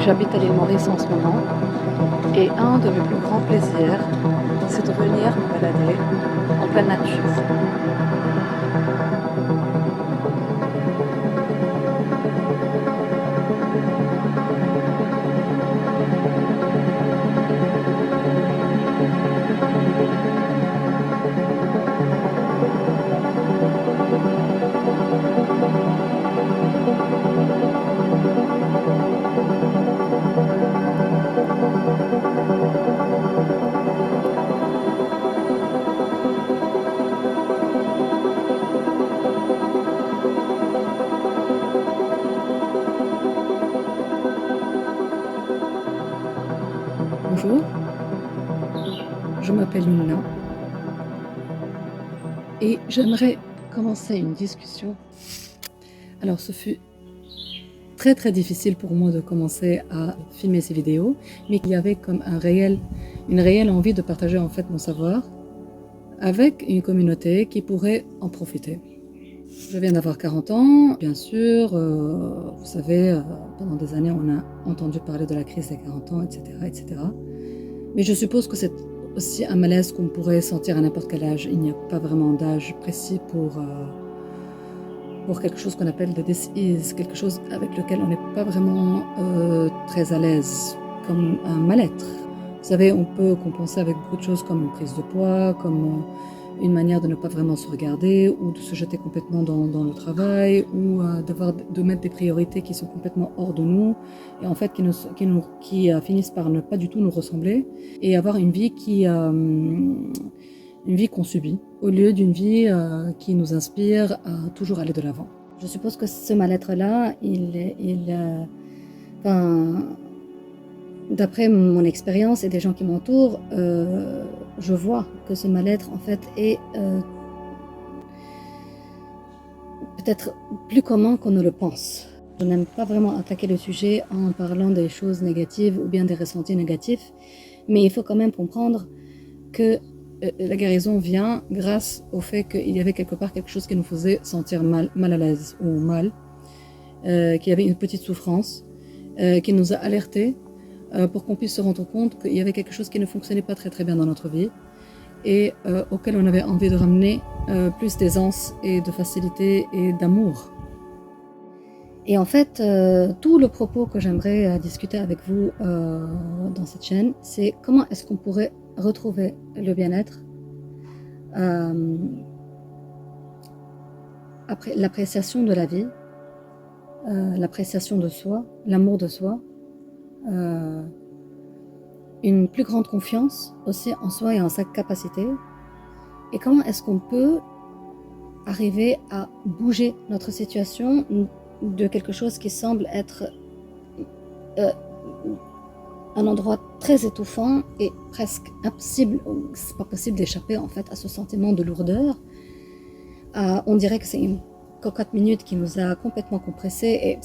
J'habite à l'île Maurice en ce moment et un de mes plus grands plaisirs, c'est de venir me balader en pleine nature. Bonjour, je m'appelle Luna et j'aimerais commencer une discussion. Alors, ce fut très difficile pour moi de commencer à filmer ces vidéos, mais il y avait comme une réelle envie de partager en fait mon savoir avec une communauté qui pourrait en profiter. Je viens d'avoir 40 ans, bien sûr, vous savez, pendant des années on a entendu parler de la crise des 40 ans, etc. Mais je suppose que c'est aussi un malaise qu'on pourrait sentir à n'importe quel âge. Il n'y a pas vraiment d'âge précis pour quelque chose qu'on appelle de dis-ease, quelque chose avec lequel on n'est pas vraiment très à l'aise, comme un mal-être. Vous savez, on peut compenser avec beaucoup de choses comme une prise de poids, comme une manière de ne pas vraiment se regarder ou de se jeter complètement dans le travail ou de mettre des priorités qui sont complètement hors de nous et en fait qui finissent par ne pas du tout nous ressembler et avoir une vie qu'on subit au lieu d'une vie qui nous inspire à toujours aller de l'avant. Je suppose que ce mal-être-là, d'après mon expérience et des gens qui m'entourent, je vois que ce mal-être en fait est peut-être plus commun qu'on ne le pense. Je n'aime pas vraiment attaquer le sujet en parlant des choses négatives ou bien des ressentis négatifs, mais il faut quand même comprendre que la guérison vient grâce au fait qu'il y avait quelque part quelque chose qui nous faisait sentir mal à l'aise ou mal, qu'il y avait une petite souffrance qui nous a alertés pour qu'on puisse se rendre compte qu'il y avait quelque chose qui ne fonctionnait pas très bien dans notre vie et auquel on avait envie de ramener plus d'aisance et de facilité et d'amour. Et en fait, tout le propos que j'aimerais discuter avec vous dans cette chaîne, c'est comment est-ce qu'on pourrait retrouver le bien-être après l'appréciation de la vie, l'appréciation de soi, l'amour de soi, une plus grande confiance aussi en soi et en sa capacité, et comment est-ce qu'on peut arriver à bouger notre situation de quelque chose qui semble être un endroit très étouffant et presque impossible, c'est pas possible d'échapper en fait à ce sentiment de lourdeur. On dirait que c'est une cocotte minute qui nous a complètement compressés et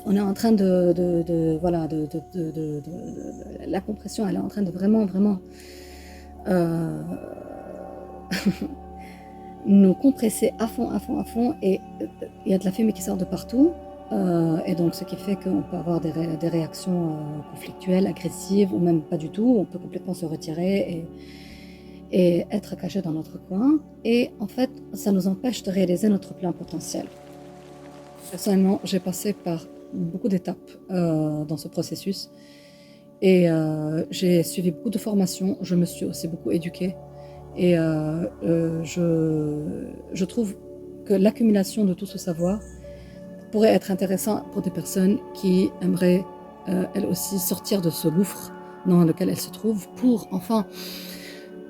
on est en train la compression elle est en train de vraiment nous compresser à fond et il y a de la fumée qui sort de partout. Et donc ce qui fait qu'on peut avoir des réactions conflictuelles, agressives ou même pas du tout. On peut complètement se retirer et être caché dans notre coin. Et en fait, ça nous empêche de réaliser notre plein potentiel. Personnellement, j'ai passé par beaucoup d'étapes dans ce processus et j'ai suivi beaucoup de formations. Je me suis aussi beaucoup éduquée et je trouve que l'accumulation de tout ce savoir pourrait être intéressant pour des personnes qui aimeraient elles aussi sortir de ce gouffre dans lequel elles se trouvent pour enfin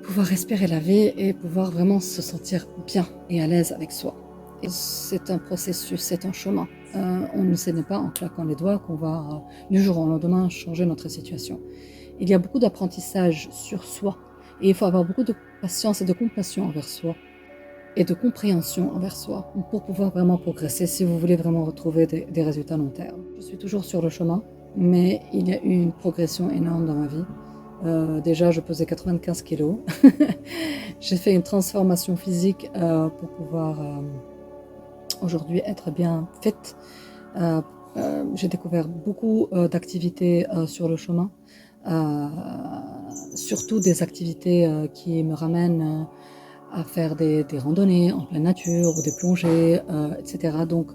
pouvoir respirer la vie et pouvoir vraiment se sentir bien et à l'aise avec soi. Et c'est un processus, c'est un chemin. On ne sait pas en claquant les doigts qu'on va du jour au lendemain changer notre situation. Il y a beaucoup d'apprentissage sur soi et il faut avoir beaucoup de patience et de compassion envers soi et de compréhension envers soi pour pouvoir vraiment progresser si vous voulez vraiment retrouver des résultats long terme. Je suis toujours sur le chemin, mais il y a eu une progression énorme dans ma vie. Déjà, je pesais 95 kilos. J'ai fait une transformation physique pour pouvoir aujourd'hui être bien faite, J'ai découvert beaucoup d'activités sur le chemin, euh, surtout des activités qui me ramènent à faire des randonnées en pleine nature ou des plongées, etc. Donc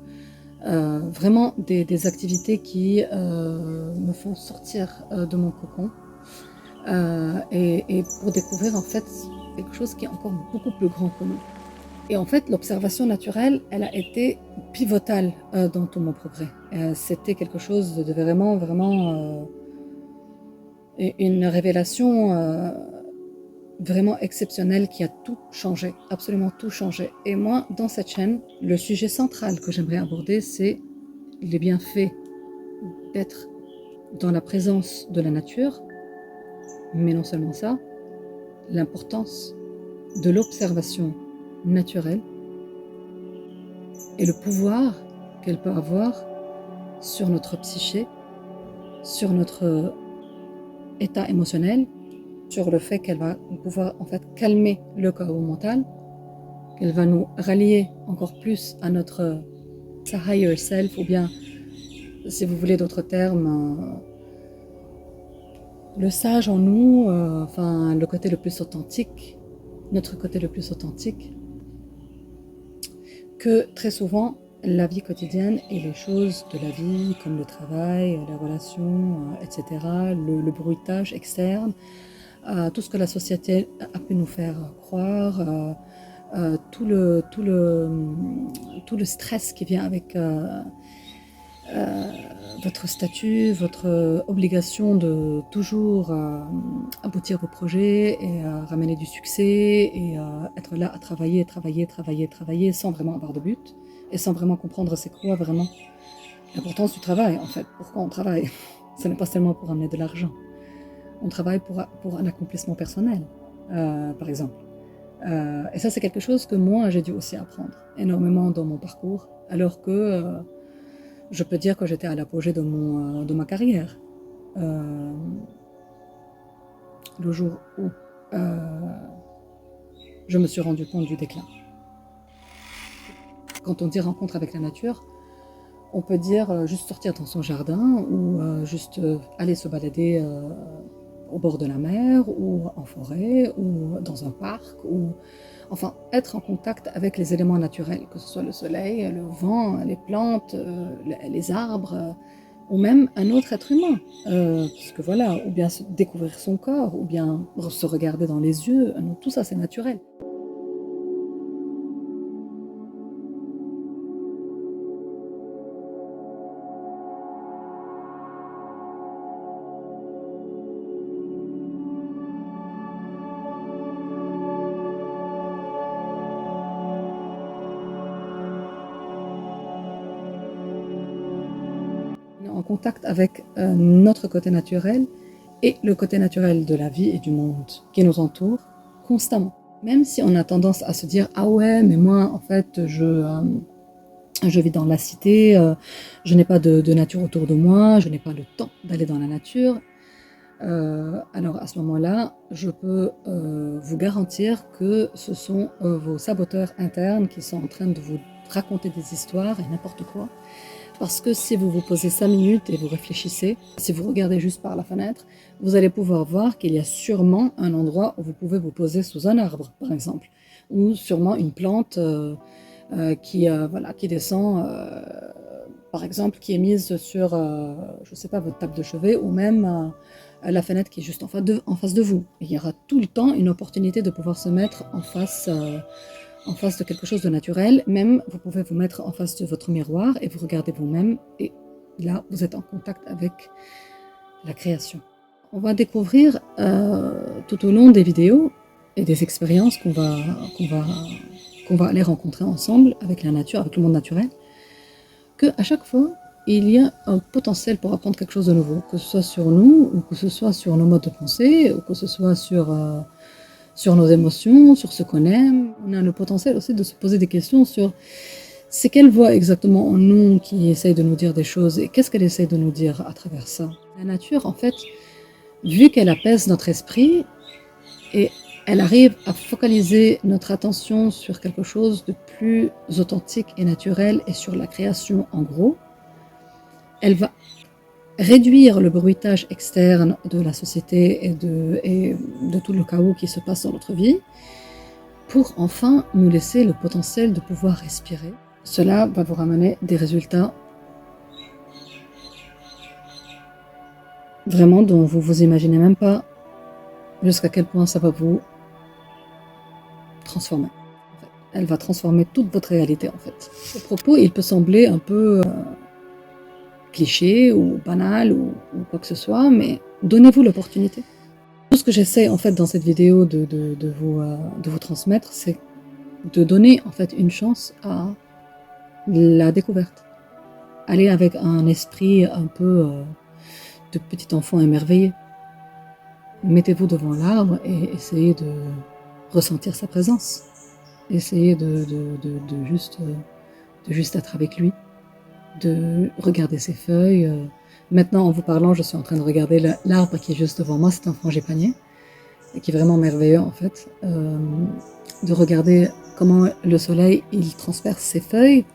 vraiment des activités qui me font sortir de mon cocon et pour découvrir en fait quelque chose qui est encore beaucoup plus grand que nous. Et en fait, l'observation naturelle, elle a été pivotale dans tout mon progrès. C'était quelque chose de vraiment, vraiment une révélation vraiment exceptionnelle qui a tout changé, absolument tout changé. Et moi, dans cette chaîne, le sujet central que j'aimerais aborder, c'est les bienfaits d'être dans la présence de la nature, mais non seulement ça, l'importance de l'observation naturelle et le pouvoir qu'elle peut avoir sur notre psyché, sur notre état émotionnel, sur le fait qu'elle va pouvoir en fait calmer le chaos mental, qu'elle va nous rallier encore plus à notre higher self, ou bien, si vous voulez d'autres termes, le sage en nous, enfin le côté le plus authentique, notre côté le plus authentique, que très souvent la vie quotidienne et les choses de la vie, comme le travail, les relations, etc., le bruitage externe, tout ce que la société a pu nous faire croire, tout le stress qui vient avec votre statut, votre obligation de toujours aboutir vos projets et ramener du succès et être là à travailler, travailler, travailler, travailler sans vraiment avoir de but et sans vraiment comprendre c'est quoi vraiment l'importance du travail en fait. Pourquoi on travaille? Ce n'est pas seulement pour amener de l'argent. On travaille pour un accomplissement personnel, par exemple. Et ça, c'est quelque chose que moi, j'ai dû aussi apprendre énormément dans mon parcours, alors que je peux dire que j'étais à l'apogée de ma carrière. Le jour où je me suis rendu compte du déclin. Quand on dit rencontre avec la nature, on peut dire juste sortir dans son jardin ou juste aller se balader au bord de la mer ou en forêt ou dans un parc ou enfin être en contact avec les éléments naturels, que ce soit le soleil, le vent, les plantes, les arbres ou même un autre être humain, puisque voilà, ou bien découvrir son corps ou bien se regarder dans les yeux, tout ça c'est naturel. En contact avec notre côté naturel et le côté naturel de la vie et du monde qui nous entoure constamment. Même si on a tendance à se dire ah ouais mais moi en fait je vis dans la cité, je n'ai pas de nature autour de moi, je n'ai pas le temps d'aller dans la nature. Alors à ce moment-là, je peux vous garantir que ce sont vos saboteurs internes qui sont en train de vous raconter des histoires et n'importe quoi. Parce que si vous vous posez 5 minutes et vous réfléchissez, si vous regardez juste par la fenêtre, vous allez pouvoir voir qu'il y a sûrement un endroit où vous pouvez vous poser sous un arbre, par exemple, ou sûrement une plante qui descend, par exemple, qui est mise sur, je ne sais pas, votre table de chevet, ou même la fenêtre qui est juste en face de vous. Il y aura tout le temps une opportunité de pouvoir se mettre en face de quelque chose de naturel. Même, vous pouvez vous mettre en face de votre miroir et vous regardez vous-même. Et là, vous êtes en contact avec la création. On va découvrir tout au long des vidéos et des expériences qu'on va aller rencontrer ensemble avec la nature, avec le monde naturel, qu'à chaque fois, il y a un potentiel pour apprendre quelque chose de nouveau, que ce soit sur nous, ou que ce soit sur nos modes de pensée, ou que ce soit sur nos émotions, sur ce qu'on aime. On a le potentiel aussi de se poser des questions sur c'est quelle voix exactement en nous qui essaye de nous dire des choses et qu'est-ce qu'elle essaye de nous dire à travers ça. La nature, en fait, vu qu'elle apaise notre esprit et elle arrive à focaliser notre attention sur quelque chose de plus authentique et naturel et sur la création en gros, Elle va réduire le bruitage externe de la société et de tout le chaos qui se passe dans notre vie pour enfin nous laisser le potentiel de pouvoir respirer. Cela va vous ramener des résultats vraiment dont vous vous imaginez même pas jusqu'à quel point ça va vous transformer. Elle va transformer toute votre réalité en fait. Ce propos, il peut sembler un peu cliché ou banal ou quoi que ce soit, mais donnez-vous l'opportunité. Tout ce que j'essaie en fait dans cette vidéo de vous transmettre, c'est de donner en fait une chance à la découverte. Allez avec un esprit un peu de petit enfant émerveillé. Mettez-vous devant l'arbre et essayez de ressentir sa présence. Essayez de juste être avec lui, de regarder ses feuilles. Maintenant, en vous parlant, je suis en train de regarder l'arbre qui est juste devant moi, c'est un frangipanier, et qui est vraiment merveilleux en fait. De regarder comment le soleil, il transperce ses feuilles,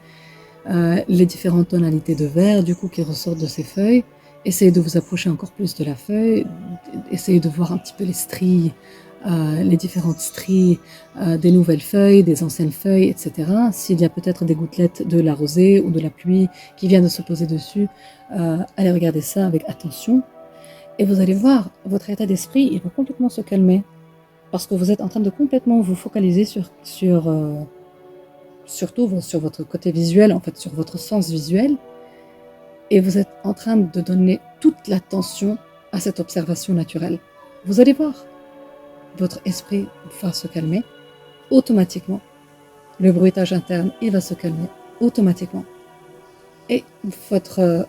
les différentes tonalités de vert du coup qui ressortent de ces feuilles. Essayez de vous approcher encore plus de la feuille, essayez de voir un petit peu les stries, les différentes stries des nouvelles feuilles, des anciennes feuilles, etc. S'il y a peut-être des gouttelettes de la rosée ou de la pluie qui viennent de se poser dessus, allez regarder ça avec attention. Et vous allez voir, votre état d'esprit, il va complètement se calmer. Parce que vous êtes en train de complètement vous focaliser surtout sur votre côté visuel, en fait, sur votre sens visuel. Et vous êtes en train de donner toute l'attention à cette observation naturelle. Vous allez voir, votre esprit va se calmer automatiquement. Le bruitage interne, il va se calmer automatiquement. Et votre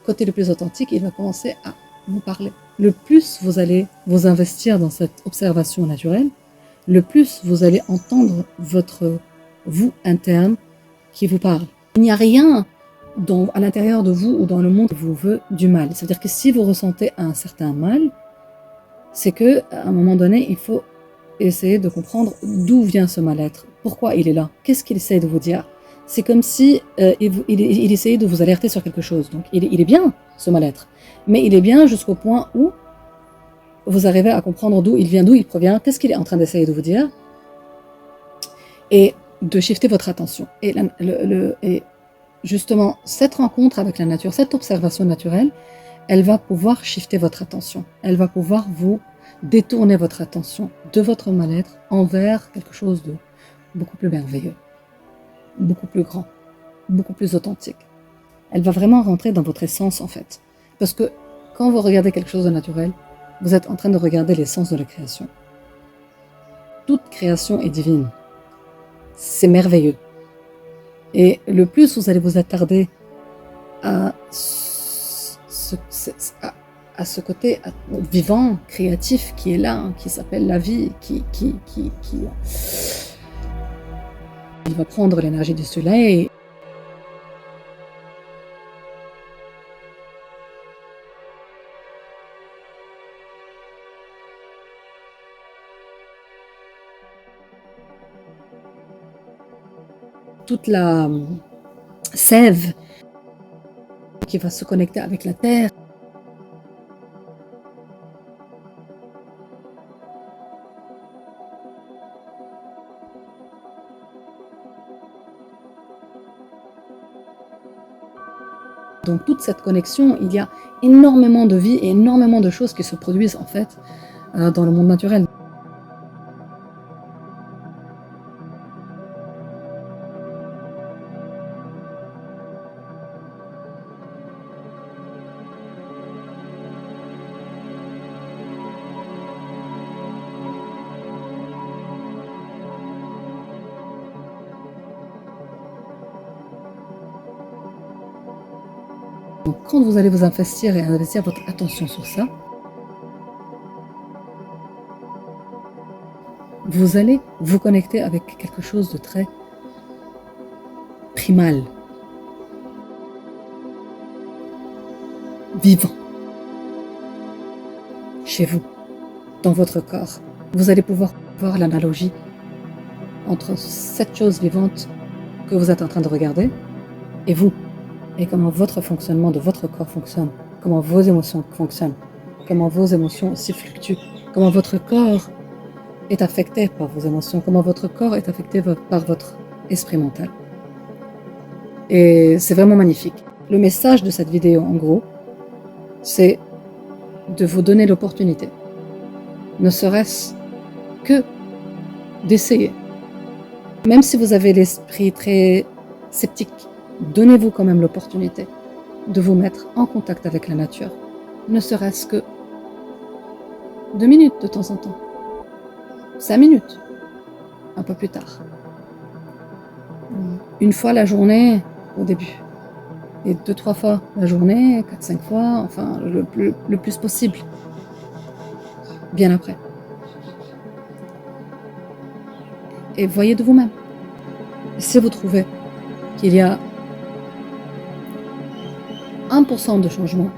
côté le plus authentique, il va commencer à vous parler. Le plus vous allez vous investir dans cette observation naturelle, le plus vous allez entendre votre vous interne qui vous parle. Il n'y a rien à l'intérieur de vous ou dans le monde qui vous veut du mal. C'est-à-dire que si vous ressentez un certain mal, c'est qu'à un moment donné, il faut essayer de comprendre d'où vient ce mal-être, pourquoi il est là, qu'est-ce qu'il essaie de vous dire. C'est comme si il essayait de vous alerter sur quelque chose. Donc il est bien, ce mal-être, mais il est bien jusqu'au point où vous arrivez à comprendre d'où il vient, d'où il provient, qu'est-ce qu'il est en train d'essayer de vous dire, et de shifter votre attention. Et justement, cette rencontre avec la nature, cette observation naturelle, elle va pouvoir shifter votre attention. Elle va pouvoir vous détourner votre attention de votre mal-être envers quelque chose de beaucoup plus merveilleux, beaucoup plus grand, beaucoup plus authentique. Elle va vraiment rentrer dans votre essence en fait. Parce que quand vous regardez quelque chose de naturel, vous êtes en train de regarder l'essence de la création. Toute création est divine. C'est merveilleux. Et le plus vous allez vous attarder à ce côté vivant, créatif qui est là, qui s'appelle la vie, il va prendre l'énergie du soleil. Toute la sève qui va se connecter avec la terre. Donc toute cette connexion, il y a énormément de vie et énormément de choses qui se produisent en fait dans le monde naturel. Donc quand vous allez vous investir et investir votre attention sur ça, vous allez vous connecter avec quelque chose de très primal, vivant, chez vous, dans votre corps. Vous allez pouvoir voir l'analogie entre cette chose vivante que vous êtes en train de regarder et vous. et comment votre fonctionnement de votre corps fonctionne, comment vos émotions fonctionnent, comment vos émotions aussi fluctuent, comment votre corps est affecté par vos émotions, comment votre corps est affecté par votre esprit mental. Et c'est vraiment magnifique. Le message de cette vidéo, en gros, c'est de vous donner l'opportunité, ne serait-ce que d'essayer. Même si vous avez l'esprit très sceptique, donnez-vous quand même l'opportunité de vous mettre en contact avec la nature, ne serait-ce que 2 minutes de temps en temps, 5 minutes, un peu plus tard, une fois la journée au début, et 2-3 fois la journée, 4-5 fois, enfin le plus possible, bien après. Et voyez de vous-même. Si vous trouvez qu'il y a 1% de changement,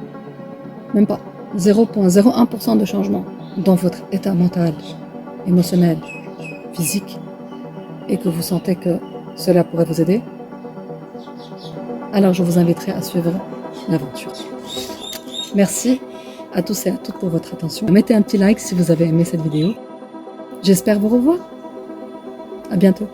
même pas 0,01% de changement dans votre état mental, émotionnel, physique, et que vous sentez que cela pourrait vous aider, alors je vous inviterai à suivre l'aventure. Merci à tous et à toutes pour votre attention. Mettez un petit like si vous avez aimé cette vidéo. J'espère vous revoir. À bientôt.